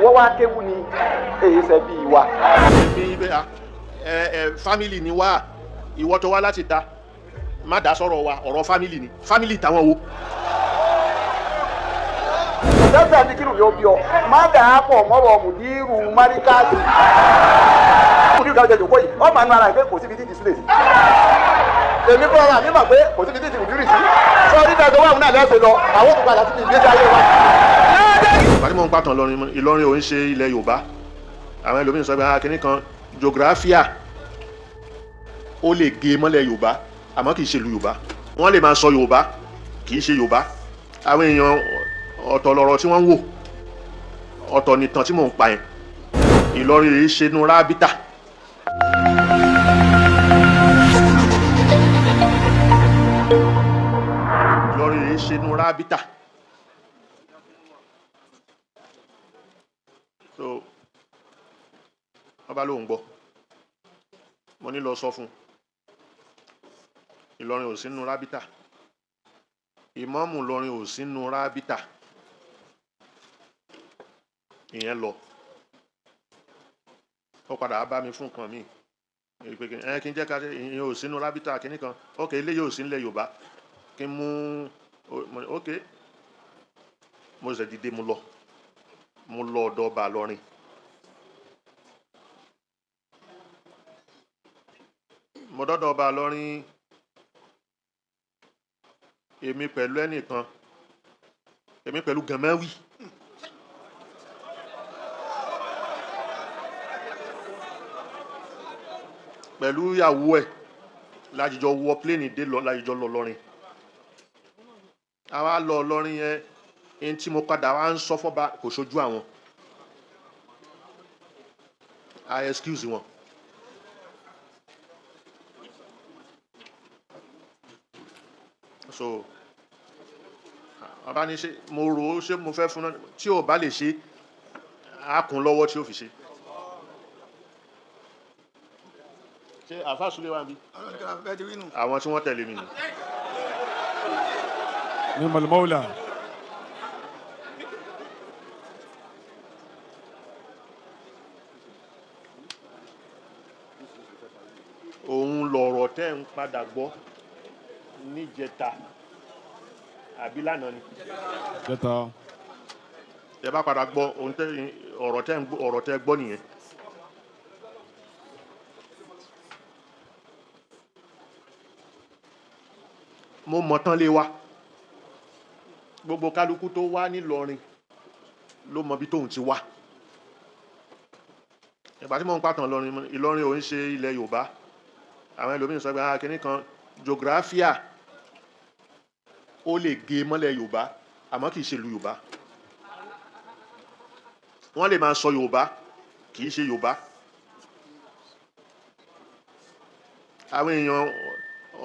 ìwọ wá kéwu ni èyí ṣe bí wa. Family ni wá ìwọ tó wá láti ta má dá sọ̀rọ̀ wa ọ̀rọ̀ family ni family tàwọn wo. Dọ́tà ní kírun yóò bí ọ má dà á pọ̀ mọ́rọ̀ Mudeerul Markaz. Mudeer kan jẹ jòkó yìí ọmọ àánú ara ìpè kò síbi títí sílẹ̀ sí. Èmi kọ́ ara mi mà pé kò síbi títí Mudeer sí. Sọ nígbà tó wà wọn náà lẹ́sẹ̀ lọ àwọn tó padà síbi ìgbésí ayé wa. Ìpàdé mọ̀ ń pàtàn Ìlọrin ò ń ṣe ilẹ̀ Yorùbá àwọn ẹlòmíràn sọ pé akínní kan geographia ó lè gé mọ́lẹ̀ Yorùbá àmọ́ kì í ṣe ìlú Yorùbá wọ́n lè máa sọ Yorùbá kì í ṣe Yorùbá àwọn èèyàn ọ̀tọ̀ lọ̀rọ̀ tí wọ́n ń wò ọ̀tọ̀ nìtàn tí mò ń pa yẹn Ìlọrin rèé ṣe nu rábítà. Ìlọrin rèé ṣe nu rábítà. So ọba ló ń gbọ́ mo ní lọ sọ fún Ìlọrin ò sínú rábítà ìmáàmù Ìlọrin ò sínú rábítà ìyẹn lọ ó padà bá mi fún nǹkan mi kí n jẹ́ ká ìyẹn ò sínú rábítà kínní kan ok eléyìí ò sí nílẹ̀ Yorùbá kí n mú ok mo ṣe dìde mo lọ ọ̀dọ̀ ọba Ìlọrin mo dọ́dọ̀ ọba Ìlọrin èmi pẹ̀lú ẹnìkan èmi pẹ̀lú gàmáwì pẹ̀lú ìyàwó ẹ̀ lájíjọ wọ pléènì dé lọ lájíjọ lọ lọ́rin àwa lọ lọ́rin yẹn ẹni tí mo padà wá ń sọ fọ́ba kò ṣojú àwọn I excuse wọn. So ọba ní ṣe mo rò ó ṣé mo fẹ́ fún náà tí ò bá lè ṣe á kún lọ́wọ́ tí ó fi ṣe. Ṣé àfáà Súlé wà níbí? Àwọn tí wọ́n tẹ̀lé mi ni. Ní Mọ̀lẹ́mọ́wùlà. Òun lọ̀rọ̀ tẹ́ ń padà gbọ́ níjẹta àbí lánàá ni. Jẹta. Tẹ́ bá padà gbọ́ ọ̀rọ̀ tẹ́ gbọ́ nìyẹn. Mo mọ̀ tán lé wa gbogbo kálukú tó wá nílọrin ló mọ bí tóun ti wá. Ìgbà tí mò ń pàtàn Ìlọrin ò ń ṣe ilẹ̀ Yorùbá àwọn ẹlòmíràn sọ pé akínní kan geographia ó lè gé mọ́lẹ̀ Yorùbá àmọ́ kì í ṣe ìlú Yorùbá wọ́n lè máa sọ Yorùbá kì í ṣe Yorùbá àwọn èèyàn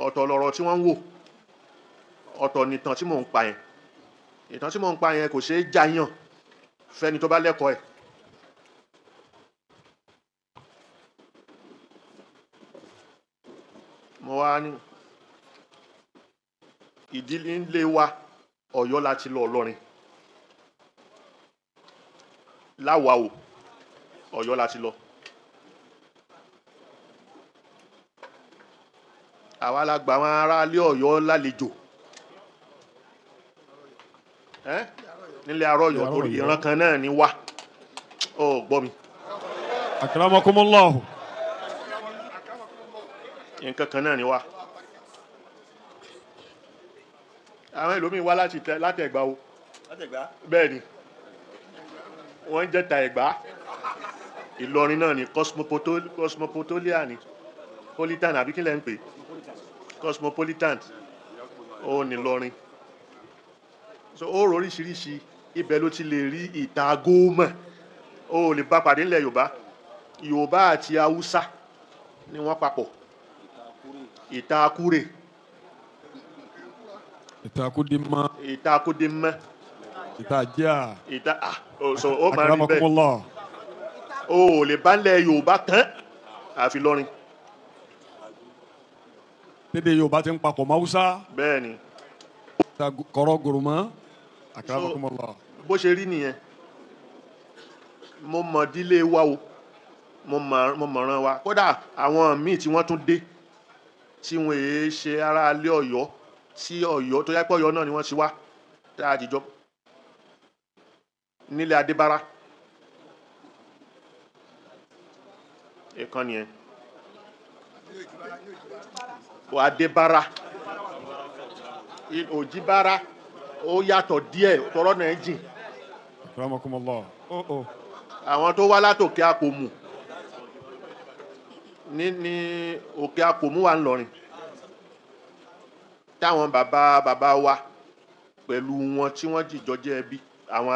ọ̀tọ̀ lọ̀rọ̀ tí wọ́n ń wò ọ̀tọ̀ nìtàn tí mò ń pa yẹn ìtàn tí mò ń pa yẹn kò ṣeé jàyàn fẹ́ni tó bá lẹ́kọ̀ọ́ ẹ̀. Mo wá ní ìdílé ńlé wa Ọ̀yọ́ láti lọ Ìlọrin láwa o Ọ̀yọ́ láti lọ àwa la gba àwọn aráalé Ọ̀yọ́ lálejò nílé Arọ́yọ̀ torí ìran kan náà ni wá ó gbọ́ mi. Akramakumullah. Nǹkan kan náà ni wá àwọn ẹlòmíín wá láti Ẹ̀gbá o bẹ́ẹ̀ ni wọ́n ń jẹ́ta Ẹ̀gbá Ìlọrin náà ni cosmopolitan ni politan àbí kí lẹ́ ń pè cosmopolitan ó ní Ìlọrin so ó rò oríṣiríṣi ibẹ̀ ló ti lè rí ìta gómà ó lè bá pàdé nílẹ̀ Yorùbá àti Haúsá ni wọ́n papọ̀ ìtakúrè Ìtakúdímọ́. ìtakúdímọ́ Ìtajà. so ó máa rí bẹ́ẹ̀ ó lè bá nílẹ̀ Yorùbá tán àfi Ìlọrin. Tédé Yorùbá ti ń papọ̀ mọ́ Haúsá. bẹ́ẹ̀ ni. Kọ̀rọ̀ gòròmọ́. Akramakumullah. bó ṣe rí nìyẹn mo mọ̀ dílé wa o mo mọ̀ràn wa kódà àwọn míì tí wọ́n tún dé tí wọ́n èé ṣe ará ilé Ọ̀yọ́ tí Ọ̀yọ́ tó yẹ pé Ọ̀yọ́ náà ni wọ́n ti wá tá a dìjọ nílé Adébára ìkan nìyẹn Adébára Òjìbára ó yàtọ̀ díẹ̀ tọrọ náà jìn Akramakumullah. àwọn tó wá látòkè Àpòmù ní òkè Àpòmù wà ńlọrin táwọn bàbá wa pẹ̀lú wọn tí wọ́n jìjọ jẹ́ ẹbí àwọn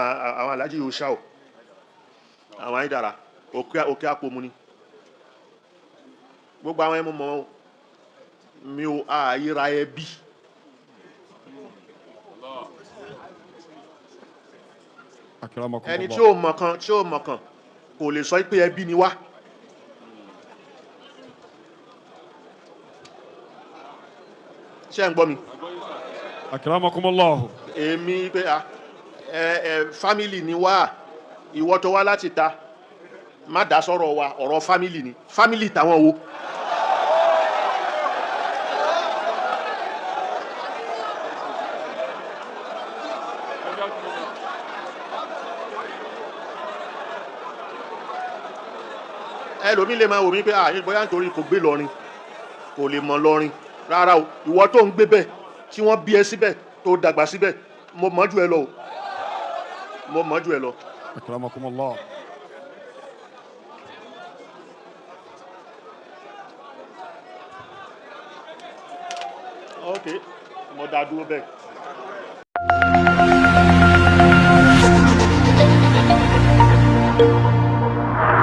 alájí yóò ṣá o àwọn ayédára òkè Àpòmù ni gbogbo àwọn ẹmọ mọ́ mi ò ààyèrà ẹbí ẹni tí ó mọ̀ kan kò lè sọ pé ẹbí ni wá ṣé ń gbọ́ mi Akramakumullah. èmi pé fámìlì ni wá ìwọ tó wá láti ta má dá sọ̀rọ̀ wa ọ̀rọ̀ fámìlì ni fámìlì tàwọn wo ẹlòmí lè máa wò mí pé bóyá nítorí kò gbé lọrin kò lè mọ̀ lọrin rárá o ìwọ tó ń gbé bẹ́ẹ̀ tí wọ́n bí ẹ síbẹ̀ tó dàgbà síbẹ̀ mo mọ̀ jù ẹ lọ o mo mọ̀ jù ẹ lọ. Akramakumullah. ok mo dá dúró bẹ́ẹ̀.